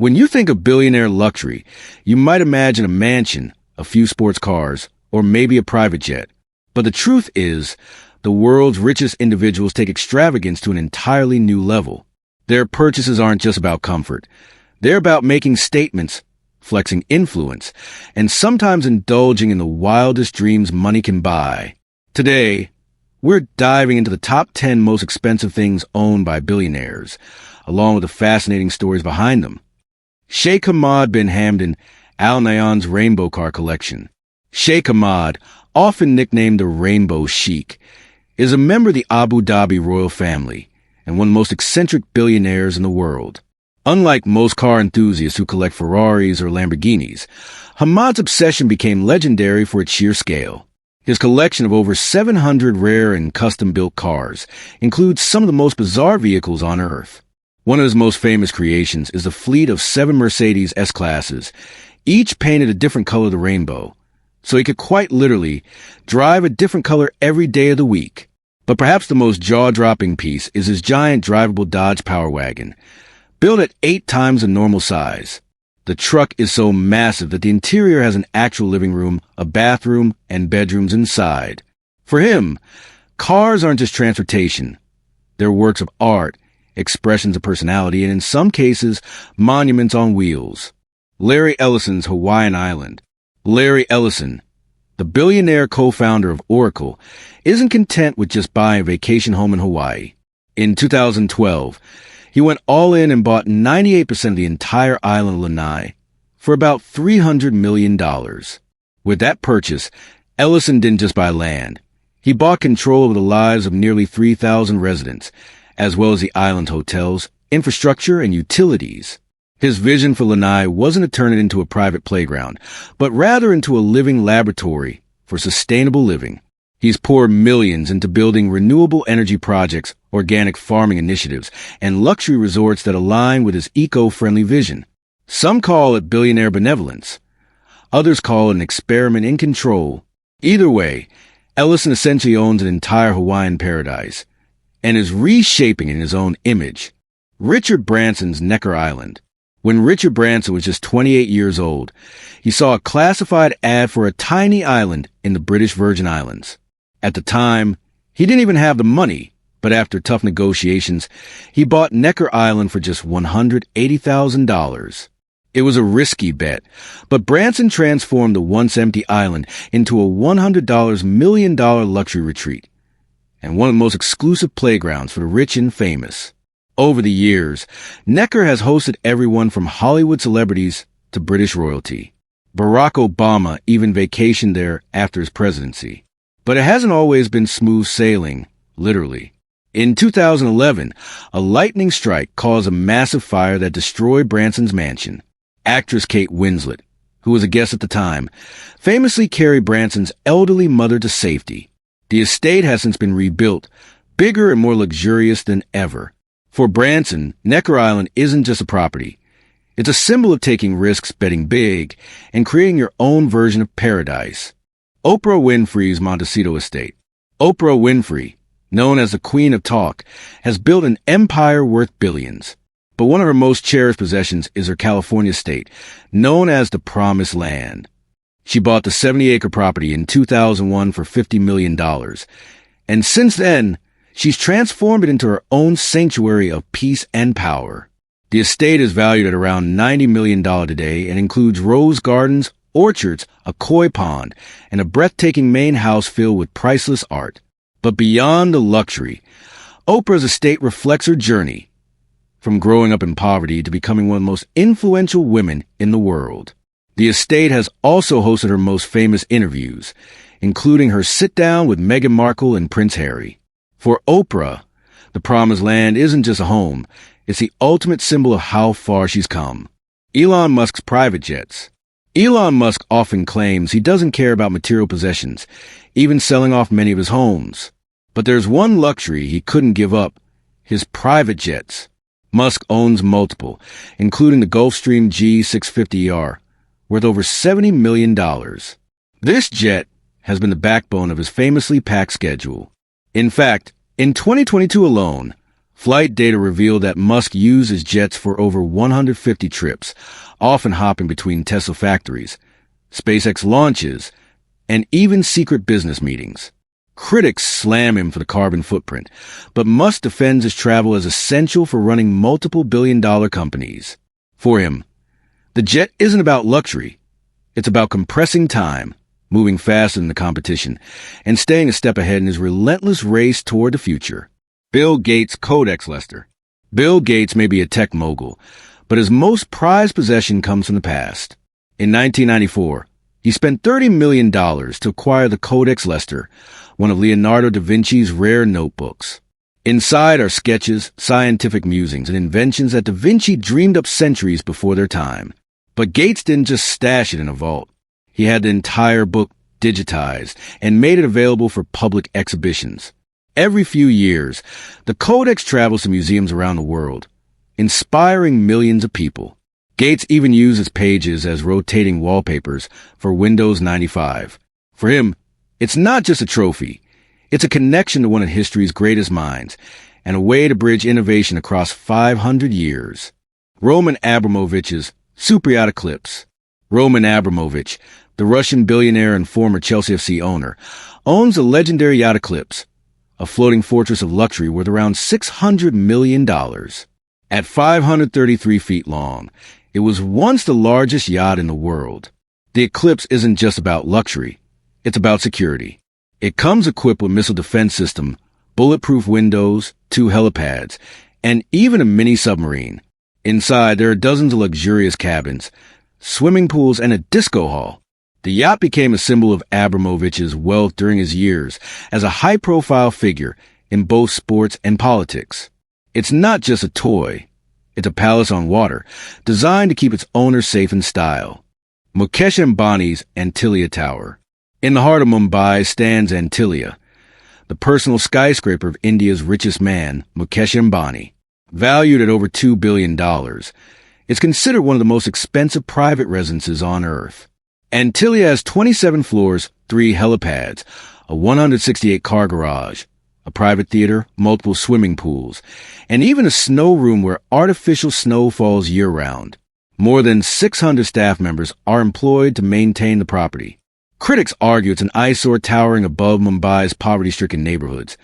When you think of billionaire luxury, you might imagine a mansion, a few sports cars, or maybe a private jet. But the truth is, the world's richest individuals take extravagance to an entirely new level. Their purchases aren't just about comfort. They're about making statements, flexing influence, and sometimes indulging in the wildest dreams money can buy. Today, we're diving into the top 10 most expensive things owned by billionaires, along with the fascinating stories behind them. Sheikh Hamad bin Hamdan Al Nahyan's Rainbow Car Collection. Sheikh Hamad, often nicknamed the Rainbow Sheik, is a member of the Abu Dhabi royal family and one of the most eccentric billionaires in the world. Unlike most car enthusiasts who collect Ferraris or Lamborghinis, Hamad's obsession became legendary for its sheer scale. His collection of over 700 rare and custom-built cars includes some of the most bizarre vehicles on Earth. One of his most famous creations is a fleet of 7 Mercedes S-Classes, each painted a different color of the rainbow, so he could quite literally drive a different color every day of the week. But perhaps the most jaw-dropping piece is his giant drivable Dodge Power Wagon, built at 8 times the normal size. The truck is so massive that the interior has an actual living room, a bathroom, and bedrooms inside. For him, cars aren't just transportation. They're works of art, expressions of personality, and in some cases, monuments on wheels. Larry Ellison's Hawaiian Island. Larry Ellison, the billionaire co-founder of Oracle, isn't content with just buying a vacation home in Hawaii. In 2012, he went all in and bought 98% of the entire island of Lanai for about $300 million. With that purchase, Ellison didn't just buy land. He bought control of the lives of nearly 3,000 residents, as well as the island's hotels, infrastructure, and utilities. His vision for Lanai wasn't to turn it into a private playground, but rather into a living laboratory for sustainable living. He's poured millions into building renewable energy projects, organic farming initiatives, and luxury resorts that align with his eco-friendly vision. Some call it billionaire benevolence. Others call it an experiment in control. Either way, Ellison essentially owns an entire Hawaiian paradise and is reshaping it in his own image. Richard Branson's Necker Island. When Richard Branson was just 28 years old, he saw a classified ad for a tiny island in the British Virgin Islands. At the time, he didn't even have the money, but after tough negotiations, he bought Necker Island for just $180,000. It was a risky bet, but Branson transformed the once empty island into a $100 million luxury retreat and one of the most exclusive playgrounds for the rich and famous. Over the years, Necker has hosted everyone from Hollywood celebrities to British royalty. Barack Obama even vacationed there after his presidency. But it hasn't always been smooth sailing, literally. In 2011, a lightning strike caused a massive fire that destroyed Branson's mansion. Actress Kate Winslet, who was a guest at the time, famously carried Branson's elderly mother to safety. The estate has since been rebuilt, bigger and more luxurious than ever. For Branson, Necker Island isn't just a property. It's a symbol of taking risks, betting big, and creating your own version of paradise. Oprah Winfrey's Montecito estate. Oprah Winfrey, known as the Queen of Talk, has built an empire worth billions. But one of her most cherished possessions is her California estate, known as the Promised Land. She bought the 70-acre property in 2001 for $50 million. And since then, she's transformed it into her own sanctuary of peace and power. The estate is valued at around $90 million today and includes rose gardens, orchards, a koi pond, and a breathtaking main house filled with priceless art. But beyond the luxury, Oprah's estate reflects her journey, from growing up in poverty to becoming one of the most influential women in the world. The estate has also hosted her most famous interviews, including her sit-down with Meghan Markle and Prince Harry. For Oprah, the Promised Land isn't just a home, it's the ultimate symbol of how far she's come. Elon Musk's private jets. Elon Musk often claims he doesn't care about material possessions, even selling off many of his homes. But there's one luxury he couldn't give up, his private jets. Musk owns multiple, including the Gulfstream G650ER, worth over $70 million. This jet has been the backbone of his famously packed schedule. In fact, in 2022 alone, Flight data revealed that Musk used his jets for over 150 trips, often hopping between Tesla factories, SpaceX launches, and even secret business meetings. Critics slam him for the carbon footprint, but Musk defends his travel as essential for running multiple billion-dollar companies. For him, the jet isn't about luxury. It's about compressing time, moving faster than the competition, and staying a step ahead in his relentless race toward the future. Bill Gates' Codex Lester. Bill Gates may be a tech mogul, but his most prized possession comes from the past. In 1994, he spent $30 million to acquire the Codex Lester, one of Leonardo da Vinci's rare notebooks. Inside are sketches, scientific musings, and inventions that da Vinci dreamed up centuries before their time. But Gates didn't just stash it in a vault. He had the entire book digitized and made it available for public exhibitions. Every few years, the Codex travels to museums around the world, inspiring millions of people. Gates even used its pages as rotating wallpapers for Windows 95. For him, it's not just a trophy. It's a connection to one of history's greatest minds and a way to bridge innovation across 500 years. Roman Abramovich's Super Yacht Eclipse. Roman Abramovich, the Russian billionaire and former Chelsea FC owner, owns the legendary yacht Eclipse, a floating fortress of luxury worth around $600 million. At 533 feet long, it was once the largest yacht in the world. The Eclipse isn't just about luxury. It's about security. It comes equipped with missile defense system, bulletproof windows, 2 helipads, and even a mini submarine. Inside, there are dozens of luxurious cabins, swimming pools, and a disco hall. The yacht became a symbol of Abramovich's wealth during his years as a high-profile figure in both sports and politics. It's not just a toy. It's a palace on water, designed to keep its owner safe in style. Mukesh Ambani's Antilia Tower. In the heart of Mumbai stands Antilia, the personal skyscraper of India's richest man, Mukesh Ambani. Valued at over $2 billion, it's considered one of the most expensive private residences on Earth. Antilia has 27 floors, 3 helipads, a 168-car garage, a private theater, multiple swimming pools, and even a snow room where artificial snow falls year-round. More than 600 staff members are employed to maintain the property. Critics argue it's an eyesore towering above Mumbai's poverty-stricken neighborhoods,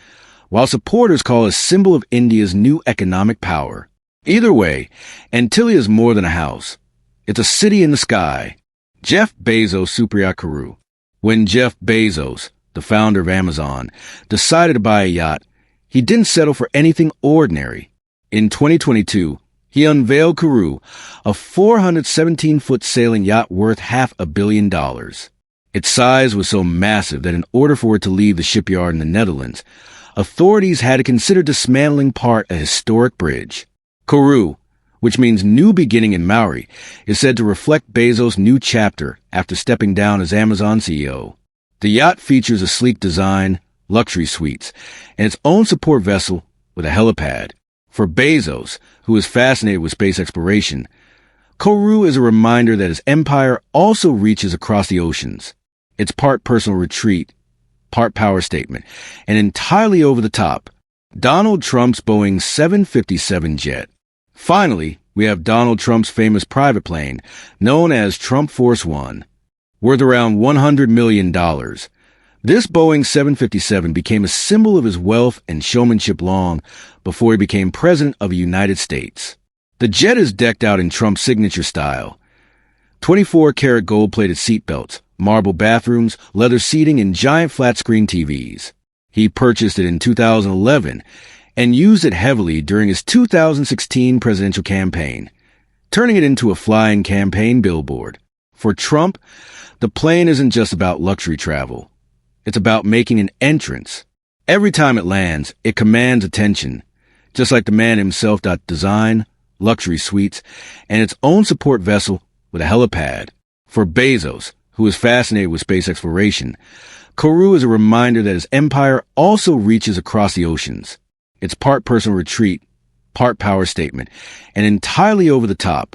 while supporters call it a symbol of India's new economic power. Either way, Antilia is more than a house. It's a city in the sky. Jeff Bezos' super yacht Karoo. When Jeff Bezos, the founder of Amazon, decided to buy a yacht, he didn't settle for anything ordinary. In 2022, he unveiled Karoo, a 417-foot sailing yacht worth $500 million. Its size was so massive that in order for it to leave the shipyard in the Netherlands, authorities had to consider dismantling part of a historic bridge. Karoo, which means new beginning in Maori, is said to reflect Bezos' new chapter after stepping down as Amazon CEO. The yacht features a sleek design, luxury suites, and its own support vessel with a helipad. For Bezos, who is fascinated with space exploration, Karoo is a reminder that his empire also reaches across the oceans. It's part personal retreat, part power statement, and entirely over the top. Donald Trump's Boeing 757 jet. Finally, we have Donald Trump's famous private plane, known as Trump Force One, worth around $100 million. This Boeing 757 became a symbol of his wealth and showmanship long before he became president of the United States. The jet is decked out in Trump's signature style. 24-karat gold-plated seatbelts, marble bathrooms, leather seating, and giant flat-screen TVs. He purchased it in 2011 and used it heavily during his 2016 presidential campaign, turning it into a flying campaign billboard. For Trump, the plane isn't just about luxury travel. It's about making an entrance. Every time it lands, it commands attention, just like the man himself. Design, luxury suites, and its own support vessel with a helipad. For Bezos, who is fascinated with space exploration, Karoo is a reminder that his empire also reaches across the oceans. It's part personal retreat, part power statement, and entirely over the top.